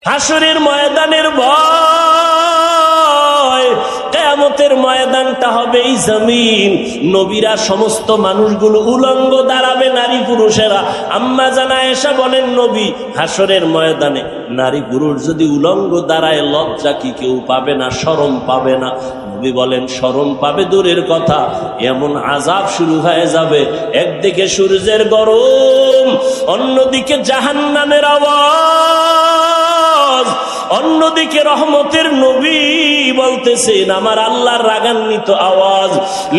হাসরের ময়দানের ভয়, কিয়ামতের ময়দানটা হবে এই জমিন। নবীরা সমস্ত মানুষগুলো উলঙ্গ দাঁড়াবে, নারী পুরুষেরা। আম্মা জানা আয়েশা বলেন, নবী হাসরের ময়দানে নারী পুরুষ যদি উলঙ্গ দাঁড়ায়, লজ্জা কি কেউ পাবে না? শরম পাবে না? নবী বলেন, শরম পাবে দূরের কথা, এমন আযাব শুরু হয়ে যাবে। একদিকে সূর্যের গরম, অন্যদিকে জাহান্নামের আওয়াজ, অন্যদিকে রহমতের নবী বলতেছেন, আমার আল্লাহর রাগান্বিত আওয়াজ,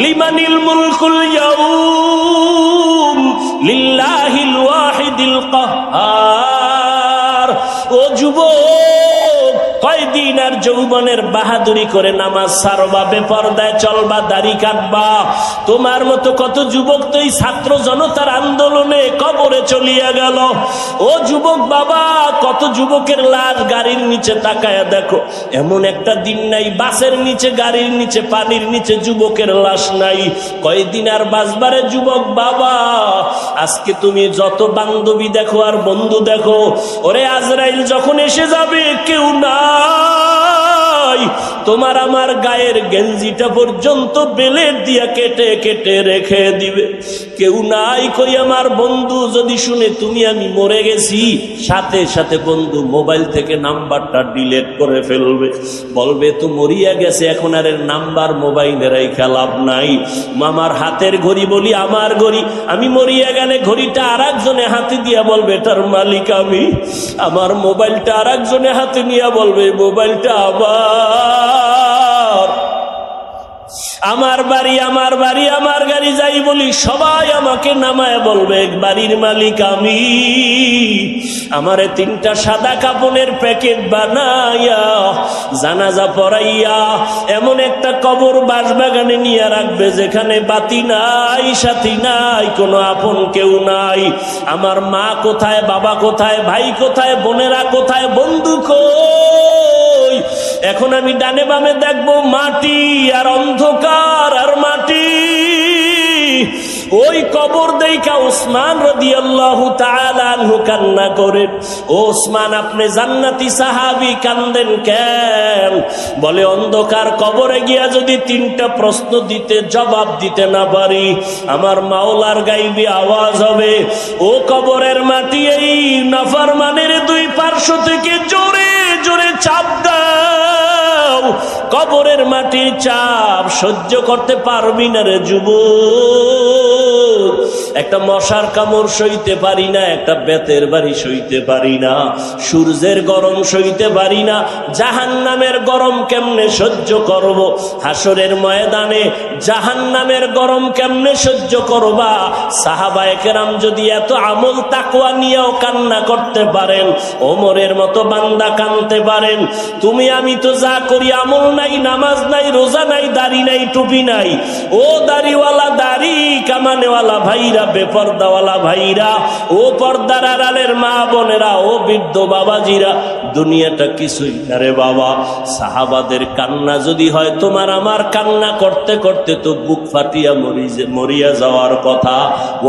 লিমানিল মুলকুল ইয়াউম লিল্লাহিল ওয়াহিদিল কাহ্হার। ও যুবক, কয়দিন আর যৌবনের বাহাদুরি করে নামাজ ছাড়বা, বেপরদায় চলবা, দাড়ি কাটবা? তোমার মতো কত যুবক তো এই ছাত্র জনতার আন্দোলনে কবরে চলিয়া গেল। ও যুবক বাবা, কত যুবকের লাশ গাড়ির নিচে তাকায়া দেখো। এমন একটা দিন নাই বাসের নিচে, গাড়ির নিচে, পানির নিচে যুবকের লাশ নাই। কয়দিন আর বাঁচবারে যুবক বাবা? আজকে তুমি যত বান্ধবী দেখো আর বন্ধু দেখো, ওরে আজরাইল যখন এসে যাবে, কেউ নাই। তোমার আমার গায়ের গেঞ্জিটা পর্যন্ত বেলেট দিয়া কেটে কেটে রেখে দিবে। কেউ নাই। কই আমার বন্ধু যদি শুনে তুমি আমি মরে গেছি, সাথে সাথে বন্ধু মোবাইল থেকে নাম্বারটা ডিলিট করে ফেলবে, বলবে তো মরিয়া গেছে, এখন আর এর নাম্বার মোবাইলে রাইখা লাভ নাই। মামার হাতের ঘড়ি বলি আমার ঘড়ি, আমি মরিয়া গেলে ঘড়িটা আর একজনে হাতে দিয়া বলবে এটার মালিক আমি। আমার মোবাইলটা আর একজনে হাতে নিয়ে বলবে মোবাইলটা আমার বাড়ি আমার বাড়ি আমার গাড়ি যাই বলি সবাই আমাকে নামায় বলবে বাড়ির মালিক আমি। আমারে 3টা সাদা কাপড়ের প্যাকেট বানাইয়া জানাজা পড়াইয়া এমন একটা কবর বাসবাগানে নিয়ে রাখবে যেখানে বাতি নাই, সাথী নাই, কোনো আপন কেউ নাই। আমার মা কোথায়, বাবা কোথায়, ভাই কোথায়, বোনেরা কোথায়, বন্ধু কই? এখন আমি ডানে বামে দেখবো মাটি আর অন্ধকার আর মাটি। ওই কবর দেইখা উসমান রাদিয়াল্লাহু তাআলা আনহু কান্না করে। ও উসমান, আপনি জান্নাতি সাহাবী, কান্দেন কেন? বলে অন্ধকার কবরে গিয়া যদি 3টা প্রশ্ন দিতে জবাব দিতে না পারি, আমার মাওলার গাইবি আওয়াজ হবে, ও কবরের মাটি, এই নাফরমানের 2 পার্শ্ব থেকে জোরে জোরে চাপ দাও। কবরের মাটির চাপ সহ্য করতে পারবি না রে যুবক। একটা মশার কামড় সইতে পারি না, একটা বেতের বাড়ি সইতে পারি না, সূর্যের গরম সইতে পারি না, জাহান্নামের গরম কেমনে সহ্য করব? হাসরের ময়দানে জাহান্নামের গরম কেমনে সহ্য করবা? সাহাবায়ে কেরাম যদি এত আমল তাকওয়া নিয়েও কান্না করতে পারেন, ওমরের মতো বান্দা কাঁদতে পারেন, তুমি আমি তো যা করি আমল নাই, নামাজ নাই, রোজা নাই, দাড়ি নাই, টুপি নাই। ও দাড়িওয়ালা, দাড়ি কামানেওয়ালা ভাইরা, বেপর্দাওয়ালা ভাইরা, ও পর্দার আড়ালের মা বোনেরা, ও বৃদ্ধ বাবাজিরা, দুনিয়াটা কিছুই না রে বাবা। সাহাবাদের কান্না যদি হয় তোমার আমার কান্না করতে করতে তো বুক ফাটিয়া মরিয়া যাওয়ার কথা,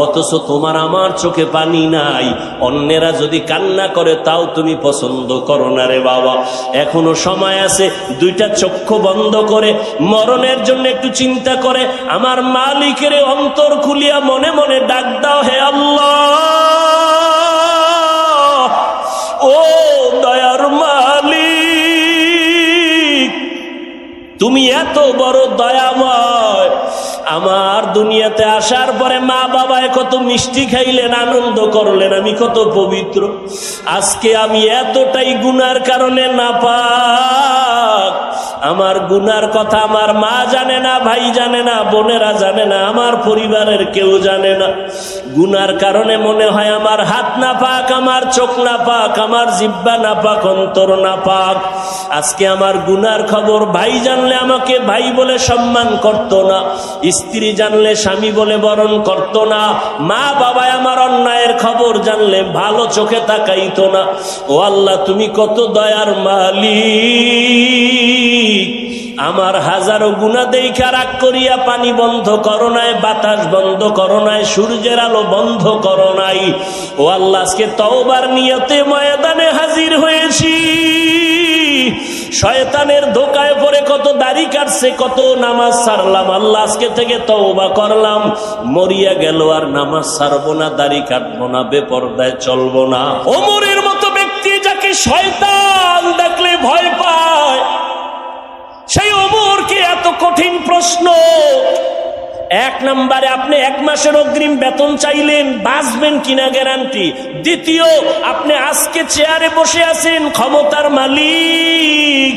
অথচ তোমার আমার চোখে পানি নাই। অন্যেরা যদি কান্না করে তাও তুমি পছন্দ করো না রে বাবা। এখনো সময় আছে, 2টা চক্ষু বন্ধ করে মরণের জন্য একটু চিন্তা করে আমার মালিকের অন্তর খুলিয়া মনে মনে ডাক দাও, হে আল্লাহ, ও দয়ার মালিক, তুমি এত বড় দয়াময়। আমার দুনিয়াতে আসার পরে মা বাবায় কত মিষ্টি খাইলেন, আনন্দ করলেন, আমি কত পবিত্র। আজকে আমি এতটাই গুনার কারণে নাপাক। আমার গুনার কথা আমার মা জানে না, ভাই জানে না, বোনেরা জানে না, আমার পরিবারের কেউ জানে না। গুনার কারণে মনে হয় আমার হাত না পাক, আমার চোখ না পাক, আমার জিহ্বা না পাক, অন্তর না পাক। আজকে আমার গুনার খবর ভাই জানলে আমাকে ভাই বলে সম্মান করত না, স্ত্রী জানলে স্বামী বলে বরণ করত না, মা বাবায় আমার অন্যায়ের খবর জানলে ভালো চোখে তাকাইতো না। ও আল্লাহ, তুমি কত দয়ার মালিক। আমার হাজারো গুনাহ দেখা রাগ করিয়া পানি বন্ধ করো নাই, বাতাস বন্ধ করো নাই, সূর্যের আলো বন্ধ করো নাই। ও আল্লাহ, আজকে তওবার নিয়তে ময়দানে হাজির হয়েছি। শয়তানের ধোকায় পড়ে কত দাড়ি কাটছে, কত নামাজ ছাড়লাম। আল্লাহ, আজকে থেকে তওবা করলাম, মরিয়া গেল আর নামাজ ছাড়বো না, দাড়ি কাটবো না, বেপরদায় চলবো না। ওমরের মতো ব্যক্তি যাকে শয়তান দেখলে ভয় পায়, সেই ওমরকে এত কঠিন প্রশ্ন। এক নম্বরে, আপনি 1 মাসের অগ্রিম বেতন চাইলেন, বাঁচবেন কিনা গ্যারান্টি? দ্বিতীয়, আপনি আজকে চেয়ারে বসে আছেন, ক্ষমতার মালিক,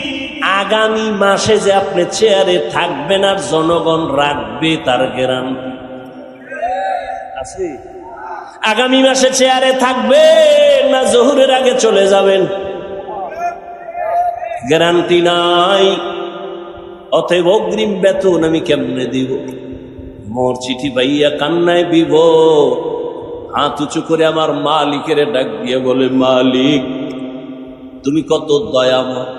আগামী মাসে যে আপনি চেয়ারে থাকবেন আর জনগণ রাখবে তার গ্যারান্টি আছে? আগামী মাসে চেয়ারে থাকবেন না জোহরের আগে চলে যাবেন? গ্যারান্টি নাই। অতএব অগ্রিম বেতন আমি কেমনে দিব? মোর চিঠি পাইয়া কান্নায় বিভোর, হাত উঁচু করে আমার মালিকের ডাক দিয়ে বলে, মালিক তুমি কত দয়াময়,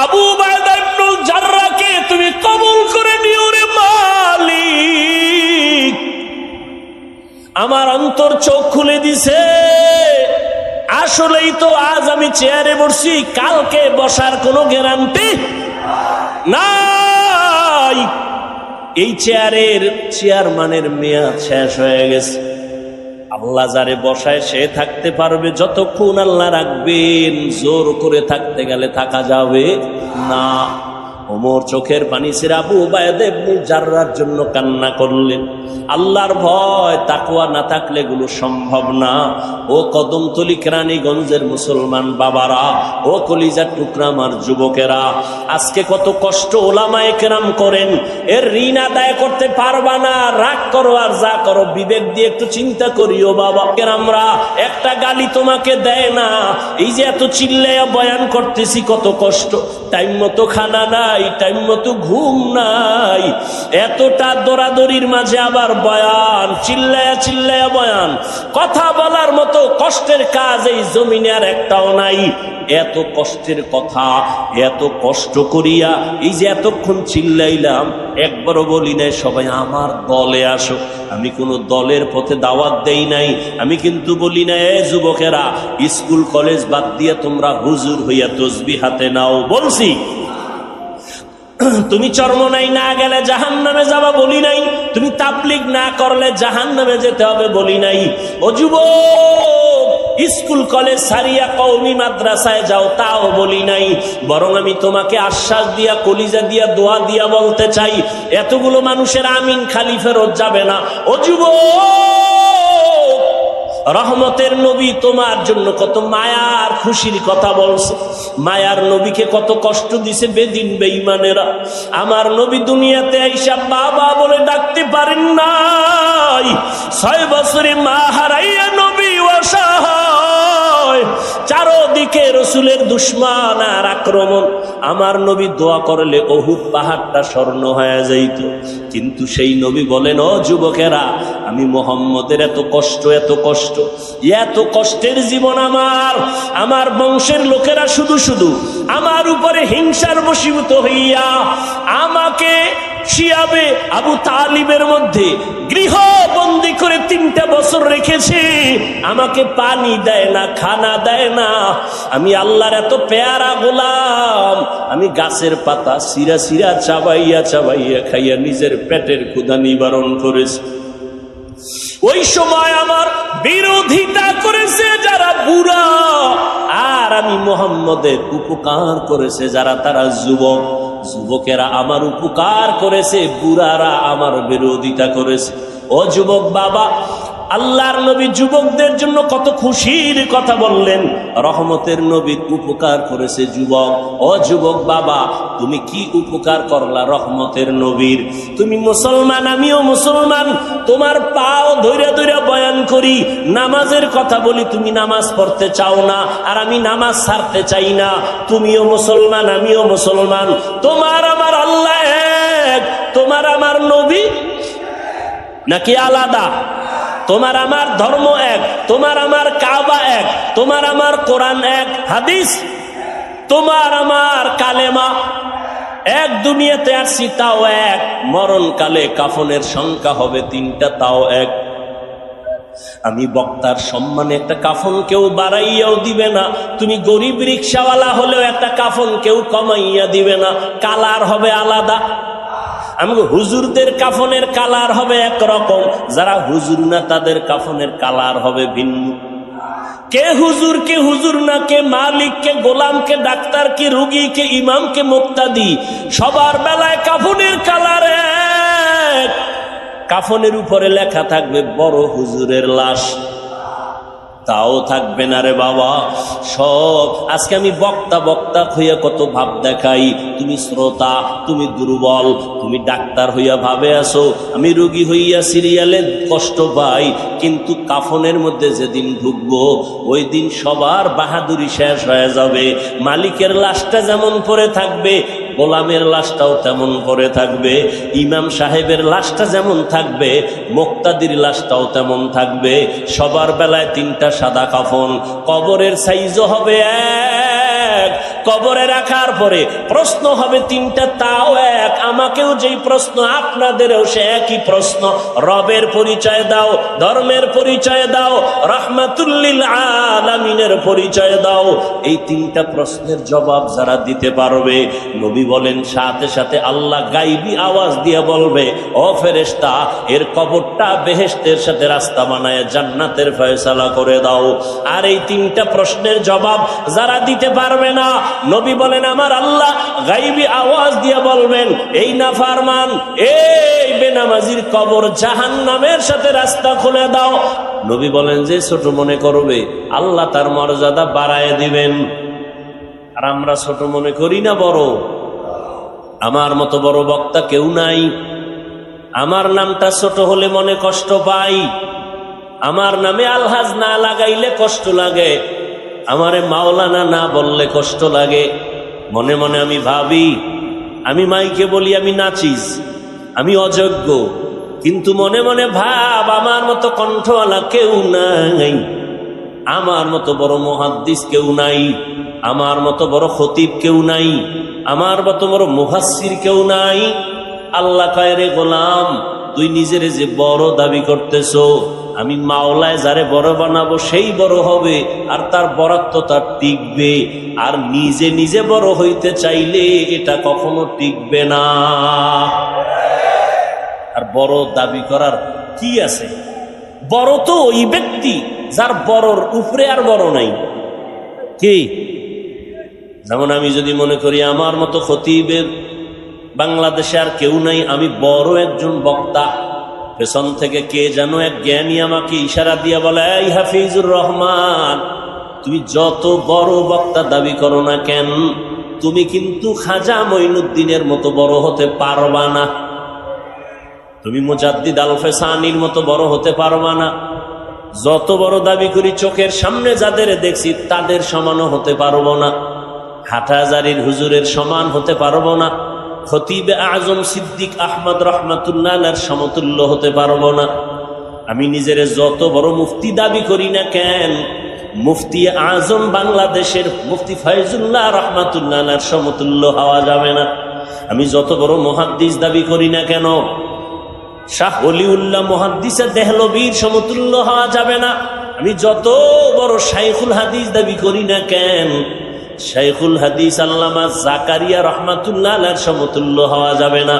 আবু উবাইদা ইবনুল জাররাহকে তুমি কবুল করে নিও রে মালিক। আমার অন্তর চোখ খুলে দিছে, আসলেই তো আজ আমি চেয়ারে বসছি, কালকে বসার কোনো গ্যারান্টি নাই। এই চেয়ারম্যানের মেয়াদ শেষ হয়ে গেছে। আল্লাহ যারে বসায় সে থাকতে পারবে যতক্ষণ আল্লাহ রাখবেন, জোর করে থাকতে গেলে থাকা যাবে না। ওমর চোখের পানি ছেড়ে আবু উবাইদা ইবনুল জাররাহর জন্য কান্না করলেন। আল্লাহর ভয় তাকওয়া না থাকলে এগুলো সম্ভব না। ও কদমতলী কেরানীগঞ্জের মুসলমান বাবারা, ও কলিজার টুকরা আমার যুবকেরা, আজকে কত কষ্ট ওলামায়ে কেরাম করেন, এর ঋণ আদায় করতে পারবা না, রাগ করো আর যা করো, বিবেক দিয়ে একটু চিন্তা করিও বাবা। কেরামরা একটা গালি তোমাকে দেয় না। এই যে এত চিল্লাইয়া বয়ান করতেছি, কত কষ্ট, টাইম মতো খানা নাই, টাইম মতো ঘুম নাই, এতটা দৌড়াদৌড়ির মাঝে আবার বয়ান, চিল্লায়া চিল্লায়া বয়ান। কথা বলার মতো কষ্টের কাজ এই জমিনে আর একটাও নাই। এত কষ্টের কথা, এত কষ্ট করিয়া এই যে এতক্ষণ চিল্লাইলাম, একবারও বলি নাই সবাই আমার দলে আসো। আমি কোনো দলের পথে দাওয়াত দেই নাই। আমি কিন্তু বলি না, এ যুবকেরা, স্কুল কলেজ বাদ দিয়ে তোমরা হুজুর হইয়া তসবিহ হাতে নাও, বলছি। তুমি চরমনাই না গেলে জাহান্নামে যাবা, বলি নাই। তুমি তাবলীগ না করলে জাহান্নামে যেতে হবে, বলি নাই। ও যুবক, স্কুল কলেজ সারিয়া কওমি মাদ্রাসায় যাও, তাও বলি নাই। বরং আমি তোমাকে আশ্বাস দিয়া, কলিজা দিয়া, দোয়া দিয়া বলতে চাই, এতগুলো মানুষের আমিন খালি ফেরত যাবে না। ও যুবক, রহমতের নবী তোমার জন্য কত মায়ার খুশির কথা বলছে। মায়ার নবীকে কত কষ্ট দিছে বেদিন বেঈমানেরা। আমার নবী দুনিয়াতে আইসা বাবা বলে ডাকতে পারেন নাই। 6 বছরে মা হারাইয়া নবী অসহায়, চারদিকে রসুলের দুশমন আর আক্রমণ। আমার নবী দোয়া করলে উহুদ পাহাড়টা স্বর্ণ হয়ে যাইত। কিন্তু সেই নবী বলেন, ও যুবকেরা, আমি মুহাম্মদের এত কষ্ট, এত কষ্ট, এত কষ্টের জীবন আমার বংশের লোকেরা শুধু শুধু আমার উপরে হিংসার বশীভূত হইয়া আমাকে শিয়াবে আবু তালিবের মধ্যে গৃহবন্দী করে 3টা বছর রেখেছে। আমাকে পানি দেয় না, খানা দেয় না। আমি আল্লাহর এত পেয়ারা গোলাম, আমি গাছের পাতা সিরা সিরা চাবাইয়া চাবাইয়া খাইয়া নিজের পেটের ক্ষুধা নিবারণ করেছি। ওই সময় আমার বিরোধিতা করেছে যারা বুড়া, আর আমি মুহাম্মদের উপকার করেছে যারা তারা যুবক। যুবকেরা আমার উপকার করেছে, বুড়ারা আমার বিরোধিতা করেছে। ও যুবক বাবা, আল্লাহর নবী যুবকদের জন্য কত খুশির কথা বললেন। রহমতের নবীর উপকার করেছে যুবক। ও যুবক বাবা, তুমি কি উপকার করলা রহমতের নবীর? তুমি মুসলমান, আমিও মুসলমান। তোমার পাও ধইরা ধইরা বয়ান করি, নামাজের কথা বলি, তুমি নামাজ পড়তে চাও না, আর আমি নামাজ ছাড়তে চাই না। তুমিও মুসলমান, আমিও মুসলমান। তোমার আমার আল্লাহ এক, তোমার আমার নবী নাকি আলাদা? তোমার আমার ধর্ম এক, তোমার আমার কাবা এক, তোমার আমার কোরআন এক, হাদিস, তোমার আমার কালেমা এক দুনিয়াতে আসছি তাও এক, মরণকালে কাফনের সংখ্যা হবে 3টা তাও এক। আমি বক্তার সম্মানে একটা কাফন কেউ বাড়াইয়াও দিবে না, তুমি গরিব রিক্সাওয়ালা হলেও একটা কাফন কেউ কমাইয়া দিবে না, কালার হবে আলাদা। আমি হুজুরদের কাফনের কালার হবে একরকম, যারা হুজুর না তাদের কাফনের কালার হবে ভিন্ন। কে হুজুর না, কে মালিক, কে গোলাম, কে ডাক্তার, কে রুগী, কে ইমাম, কে মুক্তাদি, সবার বেলায় কাফনের কালার এক। কাফনের উপরে লেখা থাকবে বড় হুজুরের লাশ, তাও থাকবে না রে বাবা সব। আজকে আমি বক্তা হইয়া কত ভাব দেখাই, তুমি শ্রোতা, তুমি দুর্বল, তুমি ডাক্তার হইয়া ভাবে আসো, আমি রোগী হইয়া সিরিয়ালে কষ্ট পাই। কিন্তু কাফনের মধ্যে যেদিন ঢুকবো ওই দিন সবার বাহাদুরি শেষ হয়ে যাবে। মালিকের লাশটা যেমন পড়ে থাকবে, গোলামের লাশটাও তেমন পড়ে থাকবে, ইমাম সাহেবের লাশটা যেমন থাকবে, মুক্তাদির লাশটাও তেমন থাকবে। সবার বেলায় 3টা সাদা কাফন, কবরের সাইজও হবে এক। কবরে রাখার পরে প্রশ্ন হবে 3টা তাও এক। আমাকেও যেই প্রশ্ন আপনাদেরও সে একই প্রশ্ন। রবের পরিচয় দাও, ধর্মের পরিচয় দাও, রাহমাতুল্লিল আলামিনের পরিচয় দাও। এই 3টা প্রশ্নের জবাব যারা দিতে পারবে, নবী বলেন সাথে সাথে আল্লাহ গাইবি আওয়াজ দিয়ে বলবে, ও ফেরেশতা, এর কবরটা বেহেশতের সাথে রাস্তা বানায় জান্নাতের ফয়সালা করে দাও। আর এই 3টা প্রশ্নের জবাব যারা দিতে পারবে না, নবী বলেন আমার আল্লাহ গাইবি আওয়াজ দিয়ে বলবেন, এই নাফরমান, এই বেনামাজির কবর জাহান্নামের সাথে রাস্তা খুলে দাও। নবী বলেন যে ছোট মনে করবে আল্লাহ তার মর্যাদা বাড়ায় দিবেন। আর আমরা ছোট মনে করি না বড়। আমার মতো বড় বক্তা কেউ নাই। আমার নামটা ছোট হলে মনে কষ্ট পাই, আমার নামে আলহাজ না লাগাইলে কষ্ট লাগে, আমারে মাওলানা না বললে কষ্ট লাগে। মনে মনে আমি ভাবি, আমি মাইকে বলি আমি নাচিস, আমি অযোগ্য, কিন্তু মনে মনে ভাব আমার মতো কণ্ঠওয়ালা কেউ নাই, আমার মতো বড় মুহাদ্দিস কেউ নাই, আমার মতো বড় খতিব কেউ নাই, আমার মতো বড় মুফাসসির কেউ নাই। আল্লাহ কয়, রে গোলাম, তুই নিজেরে যে বড় দাবি করতেছো, আমি মাওলায় যারে বড় বানাবো সেই বড় হবে, আর তার বড়ত্ব তার টিকবে। আর নিজে নিজে বড় হইতে চাইলে এটা কখনো টিকবে না। আর বড় দাবি করার কি আছে? বড় তো ওই ব্যক্তি যার বড়র উপরে আর বড় নাই। কি? যেমন আমি যদি মনে করি আমার মতো খতিবের বাংলাদেশে আর কেউ নাই, আমি বড় একজন বক্তা, পেছন থেকে কে যেন এক জ্ঞানী আমাকে ইশারা দিয়া বলে, এই হাফিজুর রহমান, তুমি যত বড় বক্তা দাবি করো না কেন, তুমি কিন্তু খাজা মঈনুদ্দিনের মতো বড় হতে পারবা না, তুমি মুজাদ্দিদ আল ফেসানির মতো বড় হতে পারবা না। যত বড় দাবি করি চোখের সামনে যাদের দেখছি তাদের সমানও হতে পারবো না, হাটহাজারীর হুজুরের সমান হতে পারবো না, খতিবে আজম সিদ্দিক আহমদ রহমাতুল্লাহর সমতুল্য হতে পারবো না। আমি নিজের যত বড় মুফতি দাবি করি না কেন, মুফতি আজম বাংলাদেশের মুফতি ফয়জুল্লাহ রহমাতুল্লাহর সমতুল্য হওয়া যাবে না। আমি যত বড় মুহাদ্দিস দাবি করি না কেন, শাহ ওলিউল্লাহ মুহাদ্দিসে দেহলভীর সমতুল্য হওয়া যাবে না। আমি যত বড় শাইখুল হাদিস দাবি করি না কেন, শাইখুল হাদিস আল্লামা জাকারিয়া রহমাতুল্লাহর সমতুল্য হওয়া যাবে না।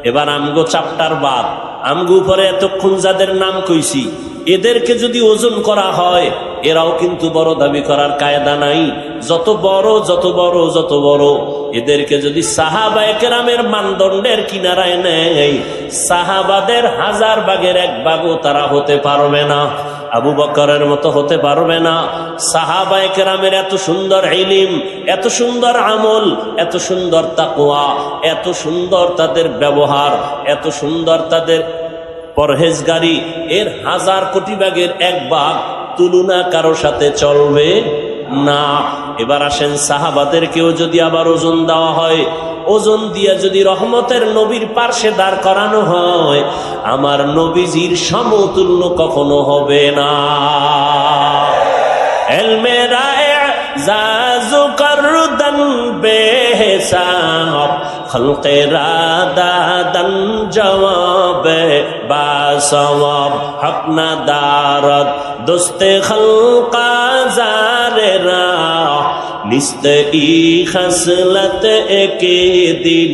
এবার আমগো চ্যাপ্টার বাদ, আমগো উপরে এতক্ষণ যাদের নাম কইছি, এদেরকে যদি ওজন করা হয়, এরাও কিন্তু বড় দাবি করার কায়দা নাই। যত বড় যত বড় যত বড়, এদেরকে যদি সাহাবায়ে কেরামের মানদণ্ডের কিনারায় নেয়, সাহাবাদের 1000 ভাগের 1 ভাগও তারা হতে পারবে না, আবু বকরের মতো হতে পারবে না। সাহাবায়ে কেরামের এত সুন্দর ইলম, এত সুন্দর আমল, এত সুন্দর তাকওয়া, এত সুন্দর তাদের ব্যবহার, এত সুন্দর তাদের পরহেজগারি, এর 1000 কোটি ভাগের 1 ভাগ তুলনা কারো সাথে চলবে না। এবার আসেন, সাহাবাদেরকেও যদি আবার ওজন দেওয়া হয়, ওজন দিয়া যদি রহমতের নবীর পার্শ্বে দাঁড় করানো হয়, আমার নবীজির সমতুল্য কখনো হবে না। এলমেরা জাজু করদন বেহিসাব খলকেরা দাদান জবাবে বা সওয়াব হক না দারদ দোস্তে খলকা জারেরা নিস্তে ই খসলত একে দিন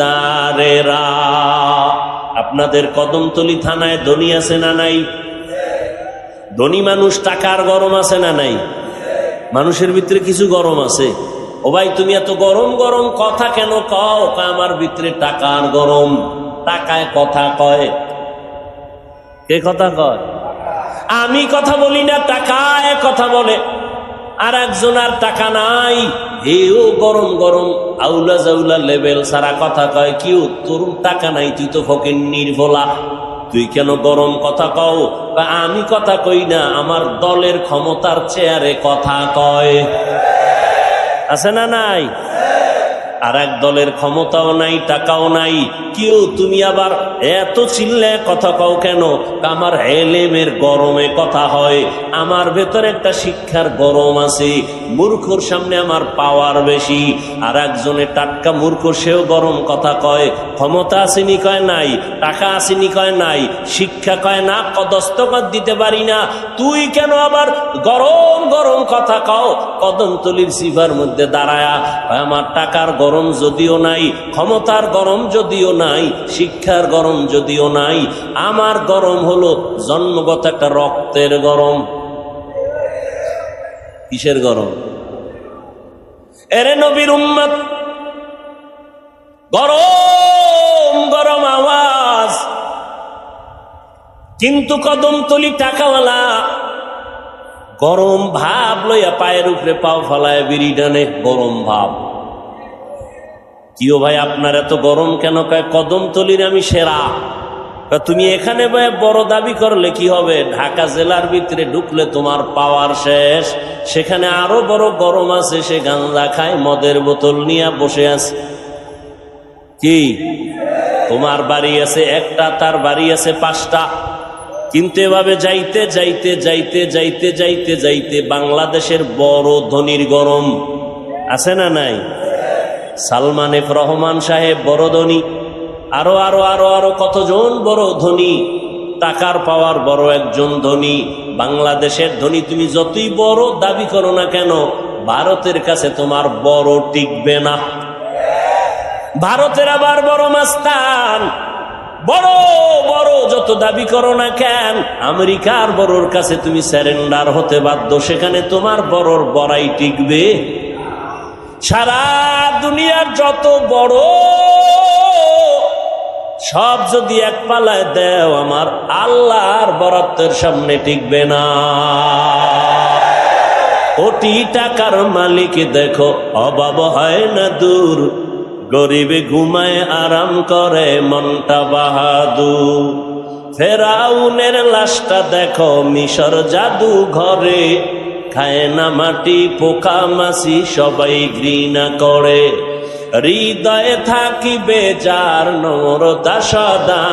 দারেরা। আপনাদের কদমতলী থানায় ধনী আছে না নাই? ধনী মানুষ টাকার গরম আছে না নাই? মানুষের ভিতরে কিছু গরম আছে। ও ভাই তুমি এত গরম গরম কথা কেন কও? আমার ভিতরে টাকার গরম। টাকায় কথা কয়। কে কথা কয়? আমি কথা বলি না, টাকায় কথা বলে। আর একজন আর টাকা নাই, এও গরম গরম আউলা জাউলা লেভেল সারা কথা কয়। কিউ তোর টাকা নাই, তুই তো ফকির নির্ভোলা, তুই কেন গরম কথা কও? বা আমি কথা কই না, আমার দলের ক্ষমতার চেয়ারে কথা কয়। আছে না নাই? আর এক দলের ক্ষমতাও নাই, টাকাও নাই, কেউ তুমি আবার এত চিল্লে কথা কও কেন? আমার এলেমের গরমে কথা হয়, আমার ভেতরে একটা শিক্ষার গরম আছে। মূর্খর সামনে আমার পাওয়ার বেশি। আর একজনের টাটকা মূর্খ, সেও গরম কথা কয়। ক্ষমতা আসেনি কয় নাই, টাকা আসেনি কয় নাই, শিক্ষা কয় না, দস্তখত দিতে পারি না। তুই কেন আবার গরম গরম কথা কও? কদমতলীর সিফার মধ্যে দাঁড়ায়া আমার টাকার গরম যদিও নাই, ক্ষমতার গরম যদিও নাই, শিক্ষার গরম যদিও নাই, আমার গরম হলো জন্মগত একটা রক্তের গরম। কিসের গরম? এরে নবীর উম্মত, গরম গরম আওয়াজ। কিন্তু কদমতলী টাকাওয়ালা গরম ভাব লইয়া পায়ের উপরে পাও ফলায় বিড়ি টানে, গরম ভাব। কিও ভাই আপনার এত গরম কেন? কয় কদমতলীর আমি সেরা। তুমি এখানে বড় দাবি করলে কি হবে? ঢাকা জেলার ভিতরে ঢুকলে তোমার পাওয়ার শেষ। সেখানে আরো বড় গরম আছে, সে গাঁজা খায়, মদের বোতল নিয়ে বসে আছে। কি তোমার বাড়ি আছে একটা, তার বাড়ি আছে 5টা। কিন্তু এভাবে যাইতে যাইতে যাইতে যাইতে যাইতে যাইতে বাংলাদেশের বড় ধনীর গরম আছে না নাই? সালমান এফ রহমান সাহেব বড় ধনী, আরো আরো আরো আরো কতজন বড় ধনী, টাকার পাওয়ার বড় একজন ধনী। বাংলাদেশের ধনী তুমি যতই বড় দাবি করো না কেন, ভারতের কাছে তোমার বড় টিকবে না। ভারতের আবার বড় মাস্তান, বড় বড় যত দাবি করো না কেন, আমেরিকার বড়র কাছে তুমি স্যারেন্ডার হতে বাধ্য। সেখানে তোমার বড়র বড়াই টিকবে। সারা দুনিয়ার যত বড় সব যদি এক পালায় দেও, আমার আল্লাহর বরাদ্দের সামনে টিকবে না। কোটি টাকার মালিক দেখো, অভাব হয় না দূর, গরিবে ঘুমায় আরাম করে মনটা বাহাদুর। ফেরাউনের লাশটা দেখো মিশর জাদু ঘরে, খায় না মাটি পোকা মাছি সবাই ঘৃণা করে। হৃদয়ে থাকিবে যার নম্রতা সদা,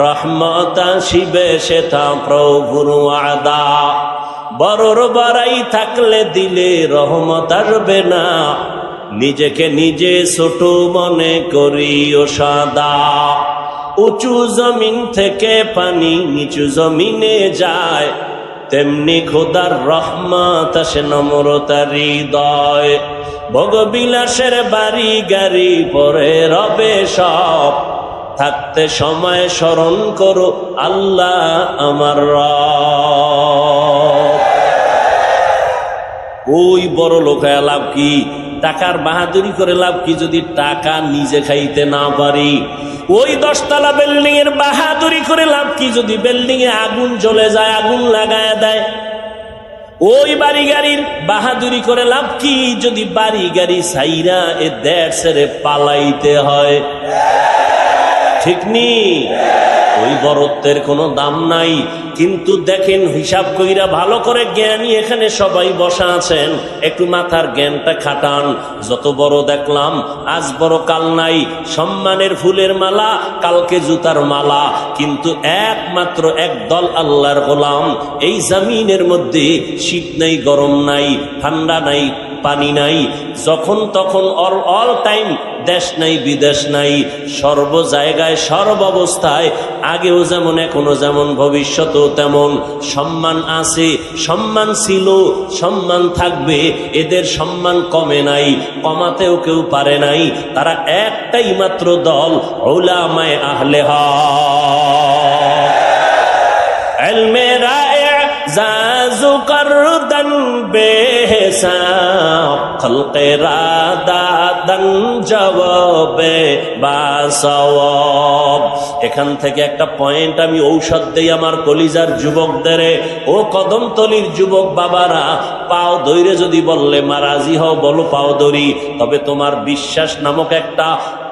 রহমত আসিবে সেটা প্রভুর ওয়াদা। বড়র বড়াই থাকলে দিলে রহমত আসবে না, নিজেকে নিজে ছোট মনে করিও সদা। উঁচু জমিন থেকে পানি নিচু জমিনে যায়, তেমনি খোদার রহমত আসে নম্রতার হৃদয়। ভোগবিলাসের বাড়ি গাড়ি পরে রবে সব, থাকতে সময় স্মরণ করো আল্লাহ আমার রব। ওই বড় লোক লাভ কি? টাকার বাহাদুরি করে লাভ কি যদি টাকা নিজে খাইতে না পারি? ওই 10 তলা বিল্ডিং এর বাহাদুরি করে লাভ কি যদি বিল্ডিং এ আগুন জ্বলে যায়, আগুন লাগায় দেয়? ওই বাড়ি গাড়ির বাহাদুরি করে লাভ কি যদি বাড়ি গাড়ি সাইরা এ দেড় ছেড়ে পালাইতে হয়? ঠিক নি? ওই বড়ত্বের কোনো দাম নাই। কিন্তু দেখেন হিসাব কইরা ভালো করে, জ্ঞানী এখানে সবাই বসা আছেন, একটু মাথার জ্ঞানটা খাটান। যত বড় দেখলাম আজ বড় কাল নাই, সম্মানের ফুলের মালা কালকে জুতার মালা। কিন্তু একমাত্র একদল আল্লাহর গোলাম। এই জমিনের মধ্যে শীত নাই, গরম নাই, ঠান্ডা নাই, পানি নাই, যখন তখন অল টাইম দেশ নাই বিদেশ নাই, সর্ব জায়গায় সর্বাবস্থায় আগেও যেমন এখনো যেমন ভবিষ্যতেও তেমন সম্মান আছে, সম্মান ছিল, সম্মান থাকবে। এদের সম্মান কমে নাই, কমাতেও কেউ পারে নাই। তারা একটাই মাত্র দল, উলামায়ে আহলে হক। ইলমে রায়ে জাজু করদান বেহিসাব, খলকে রাদাদান জবাবে বাসওয়াব। এখান থেকে একটা পয়েন্ট আমি ঔষধ দেই আমার কলিজার যুবকদের। ও কদমতলির যুবক বাবারা, পাও দইরে যদি বললে মা রাজি হও, বলো পাও দড়ি। তবে তোমার বিশ্বাস নামক একটা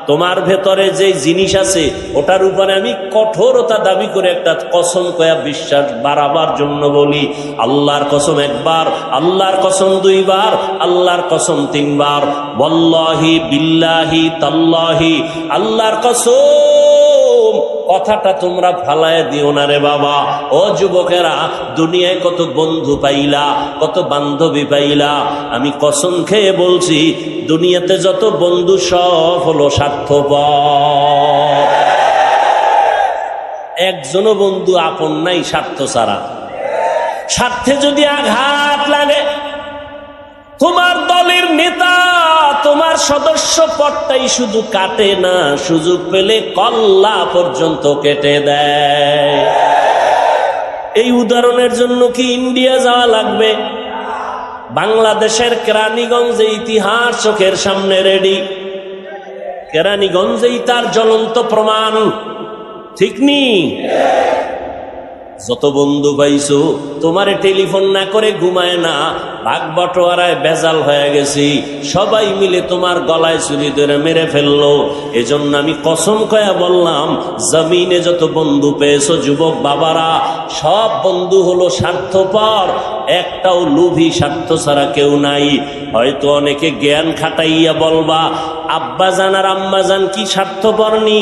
তোমার ভেতরে যে জিনিস আছে ওটার উপরে আমি কঠোরতা দাবি করে একটা কসম কয়া বিশ্বাস বাড়াবার জন্য বলি। আল্লাহর কসম একবার, আল্লাহর কসম দুইবার, আল্লাহর কসম তিনবার, ওয়াল্লাহি বিল্লাহি তাল্লাহি, আল্লাহর কসম। কথাটা তোমরা ফালায় দিও না রে বাবা। ও যুবকেরা, দুনিয়ায় কত বন্ধু পাইলা, কত বান্ধবী পাইলা, আমি কসম খেয়ে বলছি দুনিয়াতে যত বন্ধু সব হলো স্বার্থপর। একজনও বন্ধু আপন নাই স্বার্থ ছাড়া। স্বার্থে যদি আঘাত লাগে, তোমার দলের নেতা তোমার সদস্য পদটাই শুধু কাটে না, সুযোগ পেলে কল্লা পর্যন্ত কেটে দেয়। এই উদাহরণের জন্য কি ইন্ডিয়া যাওয়া লাগবে? বাংলাদেশের কেরানীগঞ্জে ইতিহাস চোখের সামনে রেডি। কেরানীগঞ্জেই তার জ্বলন্ত প্রমাণ, ঠিক নি? যত বন্ধু পাইছো তোমারে টেলিফোন না করে ঘুমায় না, ভাগ বটোয়ারায় বেজাল হয়ে গেছি, সবাই মিলে তোমার গলায় ছুরি ধরে মেরে ফেললো। এজন্য আমি কসম কয়া বললাম, জমিনে যত বন্ধু পেয়েছো যুবক বাবারা, সব বন্ধু হলো স্বার্থপর, একটাও লোভী স্বার্থ ছাড়া কেউ নাই। হয়তো অনেকে জ্ঞান খাটাইয়া বলবা আব্বাজান আর আম্মাজান কি স্বার্থপর নি?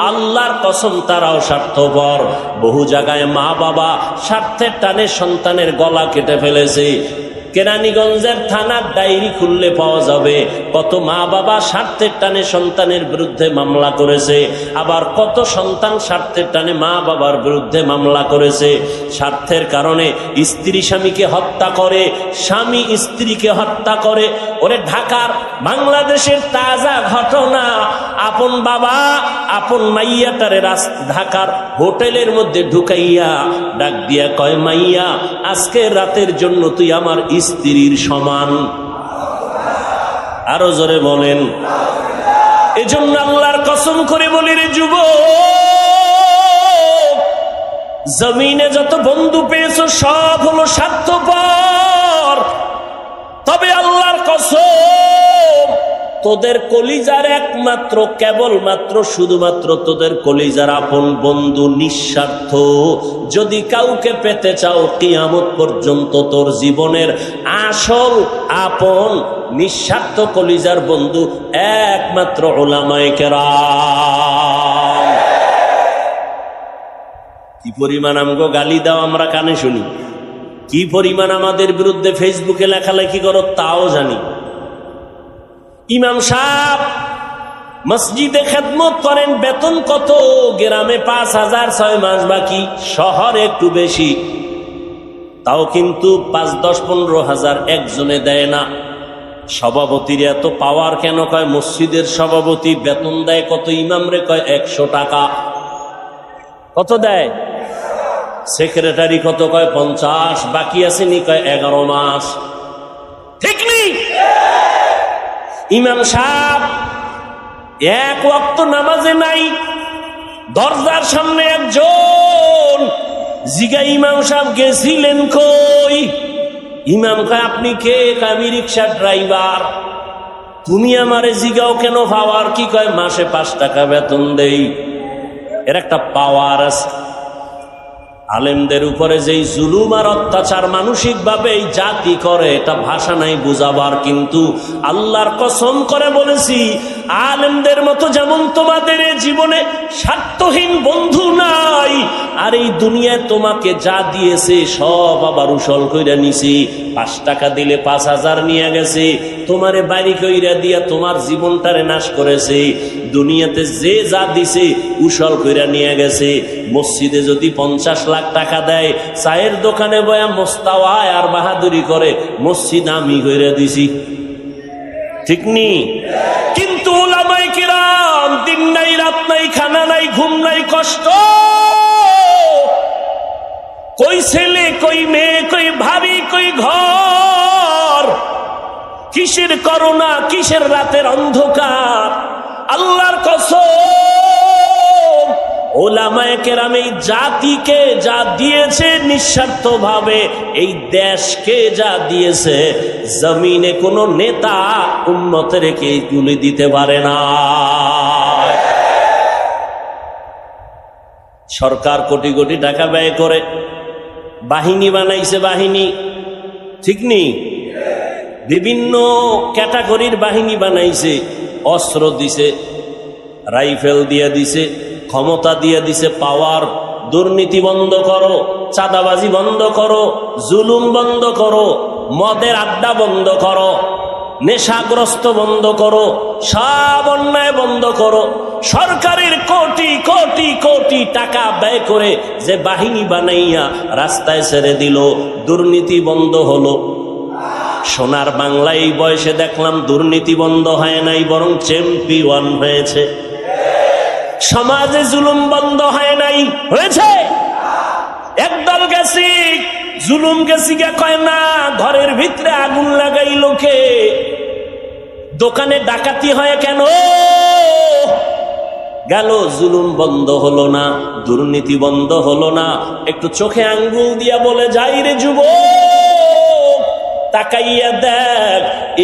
আল্লাহর কসম তারাও স্বার্থপর। বহু জায়গায় মা বাবা স্বার্থের টানে সন্তানের গলা কেটে ফেলেছে। কেরানীগঞ্জের থানার ডায়েরি খুললে পাওয়া যাবে কত মা বাবা স্বার্থের টানে সন্তানের বিরুদ্ধে মামলা করেছে, আবার কত সন্তান স্বার্থের টানে মা বাবার বিরুদ্ধে মামলা করেছে। স্বার্থের কারণে স্ত্রী স্বামীকে হত্যা করে, স্বামী স্ত্রীকে হত্যা করে। ওরে ঢাকার বাংলাদেশের তাজা ঘটনা, আপন বাবা আপন মাইয়াটারে ঢাকার হোটেলের মধ্যে ঢুকাইয়া ডাক দিয়া কয়, মাইয়া আজকে রাতের জন্য তুই আমার স্ত্রীর সমান। আরো জোরে বলেন। এজন্য আল্লাহর কসম করে বলি রে যুবক, জমিনে যত বন্ধু পেয়েছো সব হলো স্বার্থপর। তবে আল্লাহর কসম, তোদের কলিজার একমাত্র কেবলমাত্র শুধুমাত্র তোদের কলিজার আপন বন্ধু নিঃস্বার্থ। যদি কাউকে পেতে চাও কিয়ামত পর্যন্ত তোর জীবনের আসল আপন নিঃস্বার্থ কলিজার বন্ধু একমাত্র উলামায়ে কেরাম। কি পরিমাণ আমগো গালি দাও আমরা কানে শুনি, কি পরিমাণ আমাদের বিরুদ্ধে ফেসবুকে লেখালেখি করো তাও জানি। ইমাম সাহেব মসজিদে খেদমত করেন, বেতন কত? গ্রামে 5,000, 6 মাস বাকি, শহরে একটু বেশি, তাও কিন্তু 5, 10, 15,000 একজনে দেয় না। সভাপতির এত পাওয়ার কেন? কয় মসজিদের সভাপতি বেতন দেয় কত? ইমাম রে কয় 100 টাকা। কত দেয়? সেক্রেটারি কত? কয় 50। বাকি আছে নি? কয় 11 মাস। ঠিক নেই? ইমাম সাহেব এক ওয়াক্ত নামাজে নাই, দরজার সামনে একজন জিগা, ইমাম সাহেব গেছিলেন কই? ইমাম কয় আপনি কে? আমি রিক্সার ড্রাইভার। তুমি আমারে জিগাও কেন? পাওয়ার কি? কয় মাসে 5 টাকা বেতন দেই। এর একটা পাওয়ার আছে। আলেমদের উপরে যেই জুলুম আর অত্যাচার মানসিক ভাবে এই জাতি করে, এটা ভাষা নাই বুঝাবার। কিন্তু আল্লাহর কসম করে বলেছি, আলেমদের মতো যেমন তোমাদের জীবনে স্বার্থহীন বন্ধু নাই, আর এই দুনিয়ায় তোমাকে যা দিয়েছে সব আবার উসল কইরা নিছি। 5 টাকা দিলে 5000 নিয়ে গেছে, তোমারে বাড়ি কইরা দিয়া তোমার জীবনটারে নাশ করেছে। দুনিয়াতে যে যা দিছে উসল কইরা নিয়ে গেছে। মসজিদে যদি 50 লাখ টাকা দেয়, চায়ের দোকানে বয়া মোস্তাওয়ায় আর বাহাদুরি করে মসজিদ আমি কইরা দিছি, ঠিক নি? কিন্তু উলামায়ে কিরাম দিন নাই রাত নাই, খানা নাই ঘুম নাই, কষ্ট। কই ছেলে কই মেয়ে কই ভাবি কই ঘর, কিসের করোনা কিসের রাতের অন্ধকার। আল্লাহর কসম, উলামায়ে কেরাম এই জাতিকে যা দিয়েছে নিঃস্বার্থ ভাবে, এই দেশকে যা দিয়েছে, জমিনে কোনো নেতা উম্মতের কে তুলে দিতে পারে না। সরকার কোটি কোটি টাকা ব্যয় করে বাহিনী বানাইছে, বাহিনী, ঠিক নি? বিভিন্ন ক্যাটাগরির বাহিনী বানাইছে, অস্ত্র দিছে, রাইফেল দিয়ে দিছে, ক্ষমতা দিয়ে দিছে, পাওয়ার। দুর্নীতি বন্ধ করো, চাঁদাবাজি বন্ধ করো, জুলুম বন্ধ করো, মদের আড্ডা বন্ধ করো, নেশাগ্রস্ত বন্ধ করো, সব অন্যায় বন্ধ করো। সরকারের কোটি কোটি কোটি টাকা ব্যয় করে যে বাহিনী বানাইয়া রাস্তায় ছেড়ে দিল, দুর্নীতি বন্ধ হলো? সোনার বাংলা এই বয়সে দেখলাম দুর্নীতি বন্ধ হয় নাই, বরং চ্যাম্পিয়ন হয়েছে। সমাজে জুলুম বন্ধ হয় নাই, হয়েছে? একদল গেছি জুলুম গেছি গে কয় না, ঘরের ভিতরে আগুন লাগাই লোকে, দোকানে ডাকাতি হয় কেন? গেল, জুলুম বন্ধ হলো না, দুর্নীতি বন্ধ হলো না। একটু চোখে আঙ্গুল দিয়া বলে যাই রে যুবক, তাকাইয়া দেখ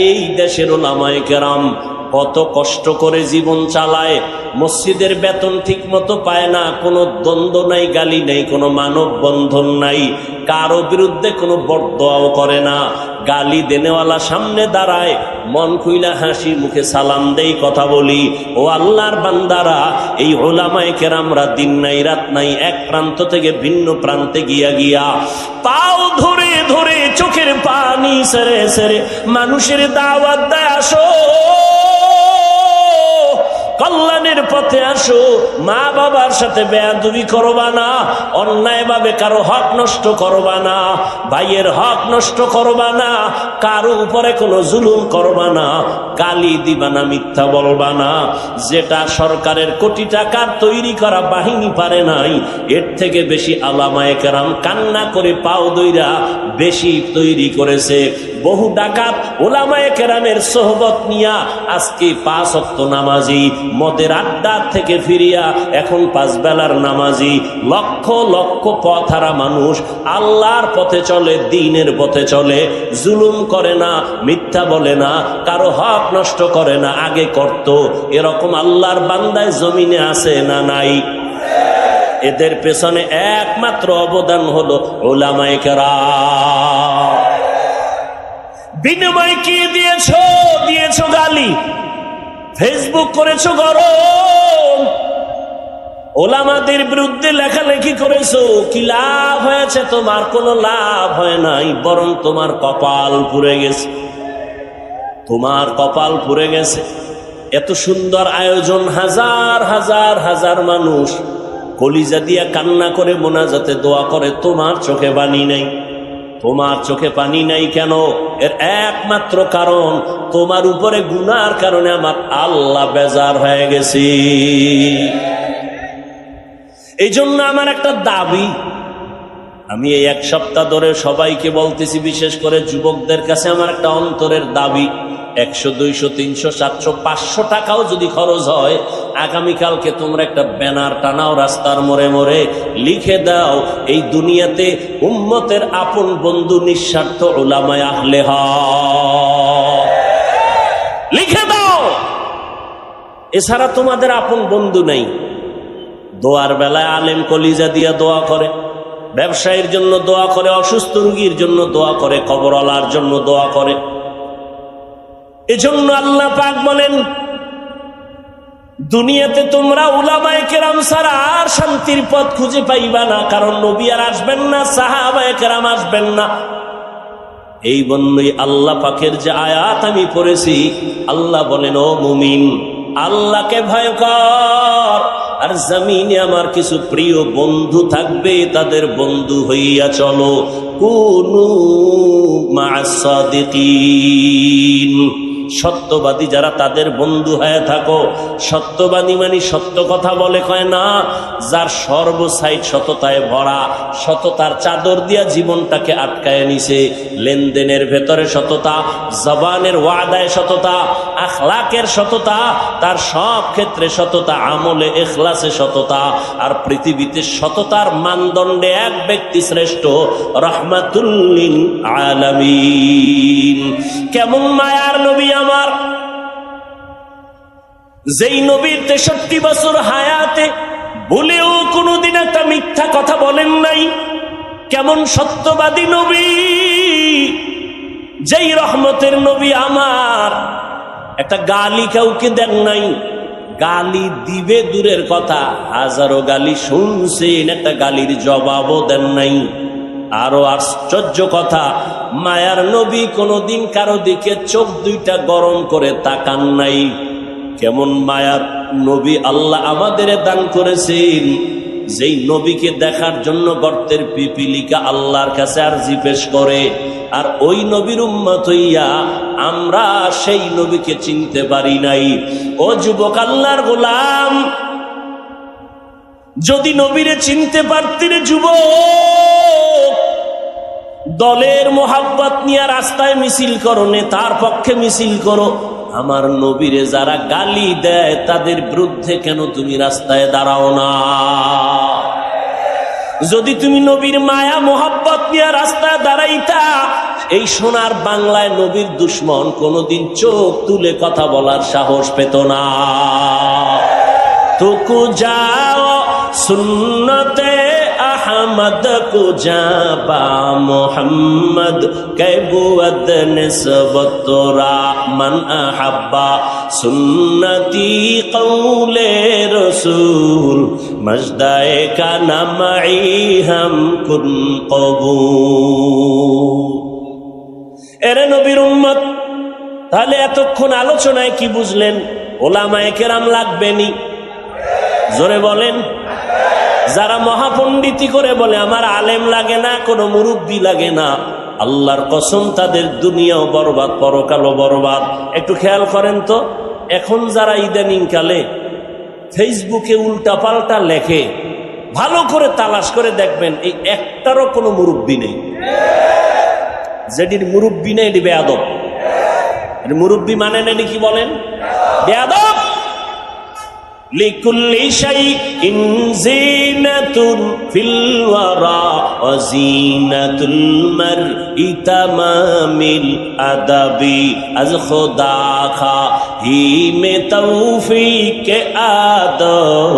এই দেশের উলামায়ে কেরাম কত কষ্ট করে জীবন চালায়। মসজিদের বেতন ঠিক মতো পায় না, কোনো দ্বন্দ্ব নাই, গালি নেই, কোনো মানব বন্ধন নাই, কারো বিরুদ্ধে কোনো বরদোয়াও করে না। গালি দেনেওয়ালা সামনে দাঁড়ায়, মন খুইলা হাসি মুখে সালাম দেই, কথা বলি। ও আল্লাহর বান্দারা, এই উলামায়ে কেরামরা দিন নাই রাত নাই, এক প্রান্ত থেকে ভিন্ন প্রান্তে গিয়া গিয়া পাও ধরে ধরে চোখের পানি সেরে সেরে মানুষের দাওয়াত দেয়, আসো কল্যাণের পথে আসো, মা বাবার সাথে বেয়াদবি করবা না, অন্যায় ভাবে কারো হক নষ্ট করবা না, ভাইয়ের হক নষ্ট করবা না, কারো উপরে কোনো জুলুম করবা না, গালি দিবা না, মিথ্যা বলবা না। যেটা সরকারের কোটি টাকার তৈরি করা বাহিনী পারে নাই, এর থেকে বেশি উলামায়ে কেরাম কান্না করে পাও দইরা বেশি তৈরি করেছে। বহু ডাকাত উলামায়ে কেরামের সোহবত নিয়া আজকে 5 ওয়াক্ত নামাজি, মদের আড্ডা থেকে ফিরিয়া এখন 5 বেলার নামাজি, লক্ষ লক্ষ পথহারা মানুষ আল্লাহর পথে চলে, দ্বীনের পথে চলে, জুলুম করে না, মিথ্যা বলে না, কারো হক নষ্ট করে না, আগে করত। এরকম আল্লাহর বান্দায় জমিনে আছে না নাই? এদের পেছনে একমাত্র অবদান হলো উলামায়ে কেরাম। বিনিময় কি দিয়েছো? দিয়েছো গালি, ফেসবুক করেছো গরম, ওলামাদের বিরুদ্ধে লেখালেখি করেছো। কি লাভ হয়েছে? তোমার কোনো লাভ হয় নাই, বরং তোমার কপাল পুড়ে গেছে, তোমার কপাল পুড়ে গেছে। এত সুন্দর আয়োজন, হাজার হাজার হাজার মানুষ কলিজা দিয়া কান্না করে মোনাজাতে দোয়া করে, তোমার চোখে পানি নাই। তোমার চোখে পানি নাই কেন? এর একমাত্র কারণ, তোমার উপরে গুনার কারণে আমার আল্লাহ বেজার হয়ে গেছে। এই জন্য আমার একটা দাবি, আমি এই 1 সপ্তাহ ধরে সবাইকে বলতেছি, বিশেষ করে যুবকদের কাছে আমার একটা অন্তরের দাবি, 100, 200, 300, 700, 500 টাকাও যদি খরচ হয়, আগামীকালকে তোমরা একটা ব্যানার টানাও রাস্তার মোড়ে মোড়ে, লিখে দাও এই দুনিয়াতে উম্মতের আপন বন্ধু নিঃস্বার্থ উলামায়ে আহলে হক, লিখে দাও। এছাড়া তোমাদের আপন বন্ধু নেই। দোয়ার বেলায় আলেম কলিজা দিয়া দোয়া করে, ব্যবসায়ীর জন্য দোয়া করে, অসুস্থ রোগীর জন্য দোয়া করে, কবরওয়ালার জন্য দোয়া করে। এজন্য আল্লাহ পাক বলেন, দুনিয়াতে তোমরা উলামায়ে কেরাম ছাড়া আর শান্তির পথ খুঁজে পাইবা না, কারণ নবী আর আসবেন না, সাহাবায়ে কেরাম আসবেন না। এই বন্যই আল্লাহ পাকের যে আয়াত আমি পড়েছি, আল্লাহ বলেন, ও মুমিন, আল্লাহকে ভয় কর, আর জমিনে আমার কিছু প্রিয় বন্ধু থাকবে, তাদের বন্ধু হইয়া চলো। কুনু মা'আস সাদিকিন, সত্যবাদী যারা তাদের বন্ধু হয়ে থাকো। সত্যবাদী মানে সত্য কথা বলে কয় না, যার সর্বসাইড সততায় ভরা, সততার চাদর দিয়া জীবনটাকে আটকায় নিছে। লেনদেনের ভেতরে সততা, জবানের ওয়াদায় সততা, আখলাকের সততা, তার সব ক্ষেত্রে সততা, আমলে ইখলাসে সততা। আর পৃথিবীতে সততার মানদণ্ডে এক ব্যক্তি শ্রেষ্ঠ, রাহমাতুল লিল আলামিন। কেমন মায়ার নবী আমার, যেই নবীর 63 বছর হায়াতে বলেও কোনোদিন একটা মিথ্যা কথা বলেন নাই। কেমন সত্যবাদী নবী, যেই রহমতের নবী আমার, একটা গালি কাউকে দেন নাই। গালি দিবে দূরের কথা, হাজারো গালি শুনছেন, একটা গালির জবাবও দেন নাই। আরো আশ্চর্য কথা, মায়ার নবী কোনোদিন কারো দিকে চোখ দুইটা গরম করে তাকান নাই। কেমন মায়ার নবী আল্লাহ আমাদের দান করেছেন, যেই নবীকে দেখার জন্য গর্তের পিপিলিকা আল্লাহর কাছে আরজি পেশ করে। আর ওই নবীর উম্মত হইয়া আমরা সেই নবীকে চিনতে পারি নাই। ও যুবক আল্লাহর গোলাম, যদি নবীরে চিনতে পারতি রে যুবক, দলের মোহাব্বত নিয়ে রাস্তায় মিছিল করো, নেতার পক্ষে মিছিল করো। আমার নবীরে যারা গালি দেয় তাদের বিরুদ্ধে কেন তুমি রাস্তায় দাঁড়াও না? যদি তুমি নবীর মায়া মোহাব্বত নিয়ে রাস্তায় দাঁড়াইতা, এই সোনার বাংলায় নবীর দুশ্মন কোনোদিন চোখ তুলে কথা বলার সাহস পেত না। তুকু যাও সুন্নতে अहमद को जाबा मोहम्मद कैबुअद निस्बत रा मन अहब्बा सुन्नती कौले रसूल मजदाए का नमई हम कुन कबूल। এরে নবীর উম্মত, তাহলে এতক্ষণ আলোচনায় কি বুঝলেন? ওলামায়ে কেরাম লাগবেনি, জোরে বলেন। যারা মহাপণ্ডিতি করে বলে আমার আলেম লাগে না, কোনো মুরব্বী লাগে না, আল্লাহর কসম তাদের দুনিয়াও বরবাদ, পরকালও বরবাদ। একটু খেয়াল করেন তো, এখন যারা ইদানিং কালে ফেসবুকে উল্টা পাল্টা লেখে, ভালো করে তালাশ করে দেখবেন এই একটারও কোনো মুরব্বী নেই। যেটির মুরব্বী নেই এটি বেয়াদব। মুরব্বী মানে নেই কি বলেন? বেয়াদব। লিকুল্লি শাইইন জিনাতুন ফিল ওয়ারা ওয়া জিনাতুল মারই তামামিল আদাবি আজ খুদা খা হি মে তৌফিক আদব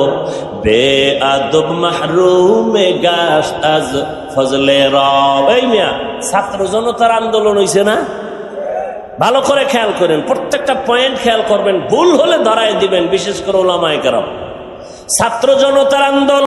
বেআদব মাহরুম গাশ আজ ফজলে রব। এই মিয়া, ছাত্র জনতার আন্দোলন হইছে না? ভালো করে খেয়াল করেন, প্রত্যেকটা পয়েন্ট খেয়াল করবেন, ভুল হলে ধরায় দিবেন, বিশেষ করে ওলামায়ে কেরাম। ছাত্র জনতার আন্দোলন